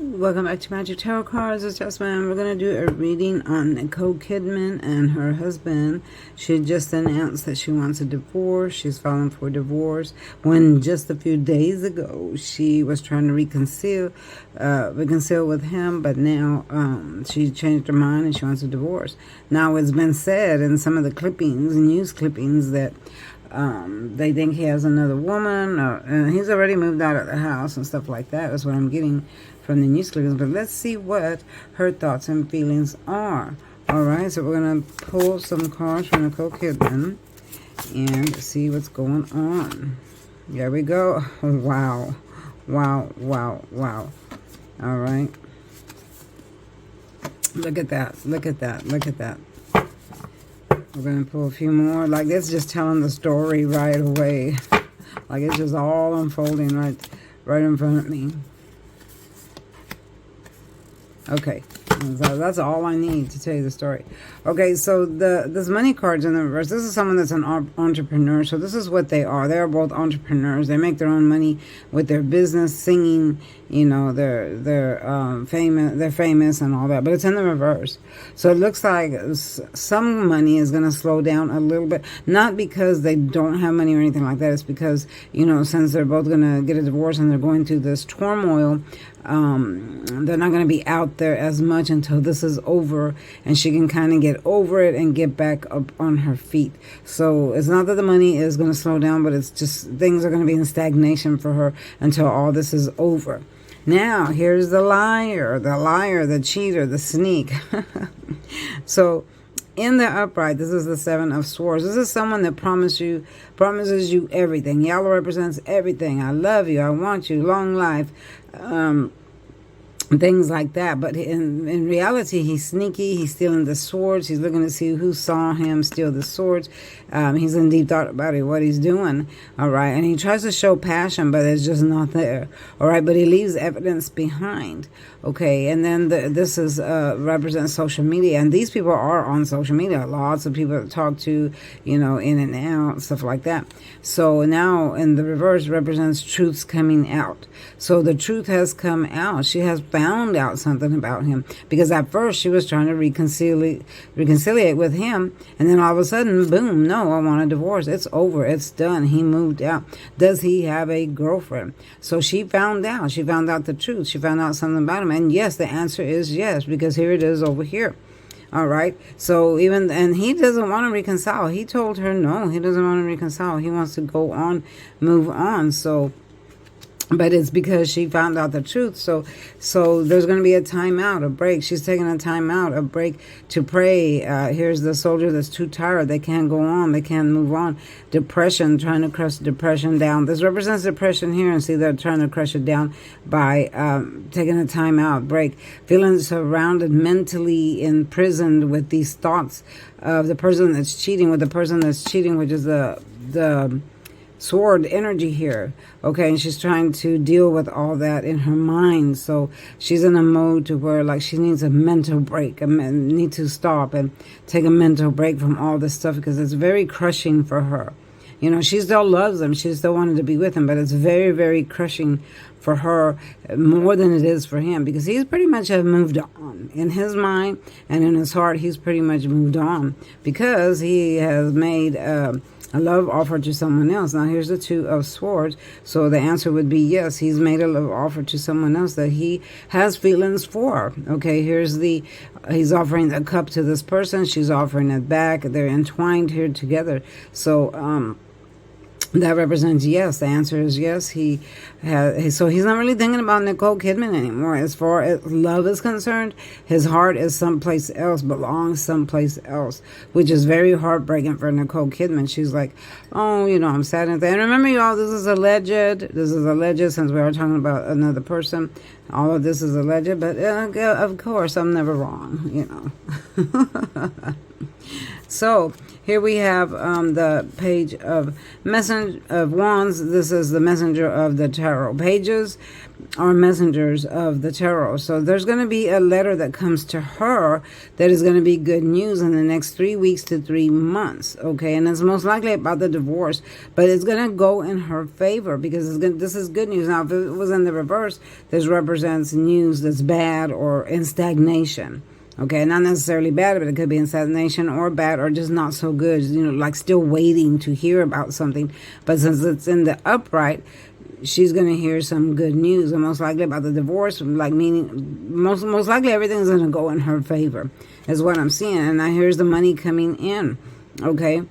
Welcome back to Magic Tarot Cards. It's Jasmine. We're going to do a reading on Nichole Kidman and her husband. She just announced that she wants a divorce. She's filing for divorce when just a few days ago she was trying to reconcile with him, but now she changed her mind and she wants a divorce. Now it's been said in some of the clippings, news clippings, that they think he has another woman, and he's already moved out of the house and stuff like that. That's what I'm getting from the news clippings. But let's see what her thoughts and feelings are. All right, so we're going to pull some cards from Nichole Kidman and see what's going on. There we go. Wow. Wow, wow, wow. All right. Look at that. Look at that. Look at that. We're going to pull a few more. Like, it's just telling the story right away. Like, it's just all unfolding right in front of me. Okay, so that's all I need to tell you the story. Okay, so this money card's in the reverse. This is someone that's an entrepreneur. So this is what they are. They are both entrepreneurs. They make their own money with their business, singing. You know, they're famous. They're famous and all that. But it's in the reverse. So it looks like some money is going to slow down a little bit. Not because they don't have money or anything like that. It's because, you know, since they're both going to get a divorce and they're going through this turmoil, they're not going to be out there as much until this is over and she can kind of get over it and get back up on her feet. So it's not that the money is going to slow down, but it's just things are going to be in stagnation for her until all this is over. Now, here's the liar, the cheater, the sneak. So in the upright, this is the Seven of Swords. This is someone that promises you everything. Yellow represents everything. I love you. I want you. Long life. Things like that. But in reality, he's sneaky. He's stealing the swords. He's looking to see who saw him steal the swords. He's in deep thought about it, what he's doing. All right. And he tries to show passion, but it's just not there. All right. But he leaves evidence behind. Okay. And then this is represents social media. And these people are on social media. Lots of people to talk to, you know, in and out, stuff like that. So now in the reverse represents truths coming out. So the truth has come out. She has found out something about him, because at first she was trying to reconciliate with him, and then all of a sudden, boom, no, I want a divorce. It's over. It's done. He moved out. Does he have a girlfriend? So she found out. She found out the truth. She found out something about him. And yes, the answer is yes, because here it is over here. All right. So and he doesn't want to reconcile. He told her no, he doesn't want to reconcile. He wants to go on, move on. So, but it's because she found out the truth. So there's going to be a timeout, a break. She's taking a timeout, a break to pray. Here's the soldier that's too tired. They can't go on. They can't move on. Depression, trying to crush depression down. This represents depression here, and see they're trying to crush it down by taking a timeout, break. Feeling surrounded, mentally imprisoned with these thoughts of the person that's cheating, which is the sword energy here. Okay, and she's trying to deal with all that in her mind. So she's in a mode to where, like, she needs a mental break. Need to stop and take a mental break from all this stuff, because it's very crushing for her. You know, she still loves him. She still wanted to be with him, but it's very, very crushing for her, more than it is for him, because he's pretty much have moved on. In his mind and in his heart, he's pretty much moved on, because he has made a love offer to someone else. Now, here's the Two of Swords. So the answer would be yes. He's made a love offer to someone else that he has feelings for. Okay, he's offering the cup to this person. She's offering it back. They're entwined here together. So, that represents yes. The answer is yes. So he's not really thinking about Nichole Kidman anymore. As far as love is concerned, his heart is someplace else, belongs someplace else, which is very heartbreaking for Nichole Kidman. She's like, oh, you know, I'm sad at that. And remember, y'all, this is alleged. This is alleged, since we are talking about another person. All of this is alleged, but of course, I'm never wrong, you know. So here we have the page of Messenger of Wands. This is the messenger of the tarot pages. are messengers of the tarot. So there's going to be a letter that comes to her that is going to be good news in the next 3 weeks to 3 months. Okay, and it's most likely about the divorce, but it's going to go in her favor because this is good news. Now, if it was in the reverse, this represents news that's bad or in stagnation. Okay, not necessarily bad, but it could be in stagnation or bad or just not so good, like still waiting to hear about something. But since it's in the upright, she's going to hear some good news, and most likely about the divorce, like meaning most likely everything's going to go in her favor, is what I'm seeing. And now here's the money coming in, okay?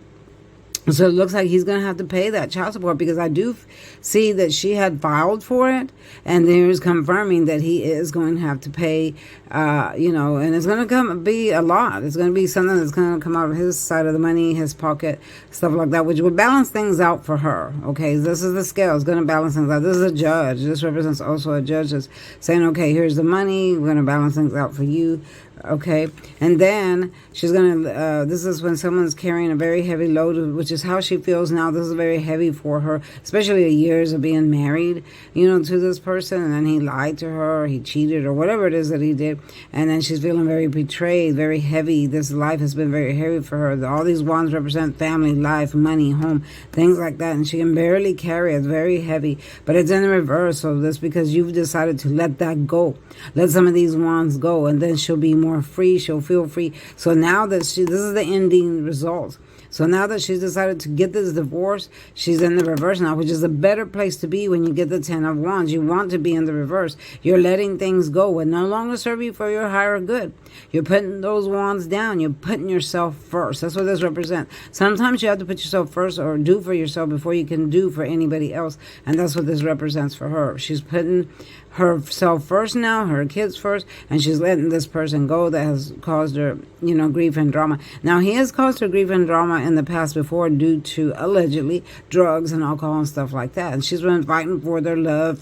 So it looks like he's going to have to pay that child support because I do see that she had filed for it, and there's confirming that he is going to have to pay, and it's going to be a lot. It's going to be something that's going to come out of his side of the money, his pocket, stuff like that, which would balance things out for her. Okay, this is the scale. It's going to balance things out. This is a judge. This represents also a judge that's saying, okay, here's the money. We're going to balance things out for you. Okay, and then she's going to, this is when someone's carrying a very heavy load, which is how she feels now. This is very heavy for her, especially the years of being married, to this person, and then he lied to her, or he cheated, or whatever it is that he did, and then she's feeling very betrayed, very heavy. This life has been very heavy for her. All these wands represent family, life, money, home, things like that, and she can barely carry it. It's very heavy, but it's in the reverse, so that's because you've decided to let that go. Let some of these wands go, and then she'll be more free. She'll feel free. So now that this is the ending result. So now that she's decided to get this divorce, she's in the reverse now, which is a better place to be when you get the 10 of Wands. You want to be in the reverse. You're letting things go and no longer serve you for your higher good. You're putting those wands down. You're putting yourself first. That's what this represents. Sometimes you have to put yourself first or do for yourself before you can do for anybody else. And that's what this represents for her. She's putting herself first now, her kids first, and she's letting this person go that has caused her, grief and drama. Now, he has caused her grief and drama in the past before due to, allegedly, drugs and alcohol and stuff like that. And she's been fighting for their love,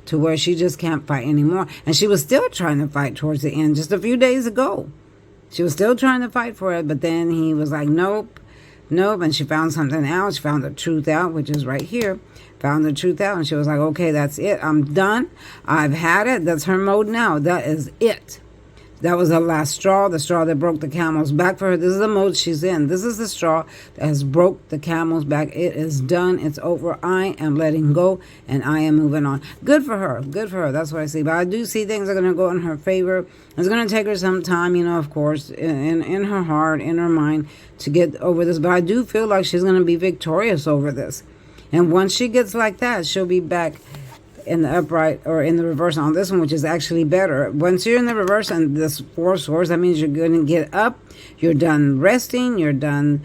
to where she just can't fight anymore. And she was still trying to fight towards the end just a few days ago. She was still trying to fight for it, but then he was like, nope, and she found something out. She found the truth out, which is right here. Found the truth out, and she was like, okay, that's it. I'm done. I've had it. That's her mode now. That is it. That was the last straw, the straw that broke the camel's back for her. This is the mode she's in. This is the straw that has broke the camel's back. It is done. It's over. I am letting go, and I am moving on. Good for her. Good for her. That's what I see. But I do see things are going to go in her favor. It's going to take her some time, of course, in her heart, in her mind, to get over this. But I do feel like she's going to be victorious over this. And once she gets like that, she'll be back in the upright or in the reverse on this one, which is actually better. Once you're in the reverse and this 4 swords, that means you're going to get up. You're done resting. You're done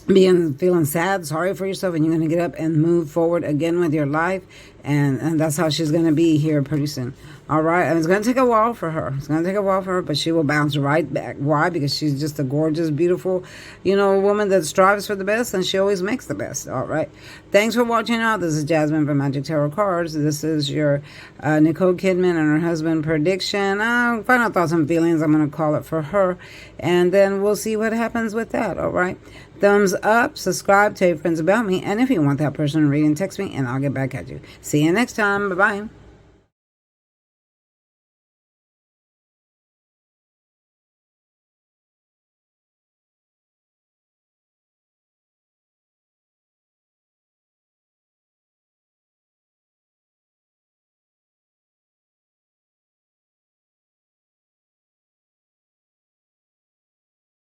feeling sad, sorry for yourself, and you're going to get up and move forward again with your life. And that's how she's going to be here pretty soon. All right. And it's going to take a while for her. It's going to take a while for her, but she will bounce right back. Why? Because she's just a gorgeous, beautiful, woman that strives for the best, and she always makes the best. All right. Thanks for watching out. This is Jasmine from Magic Tarot Cards. This is your Nichole Kidman and her husband prediction. Final thoughts and feelings, I'm going to call it for her. And then we'll see what happens with that. All right. Thumbs up, subscribe, tell your friends about me. And if you want that personal reading, text me and I'll get back at you. See you next time. Bye-bye.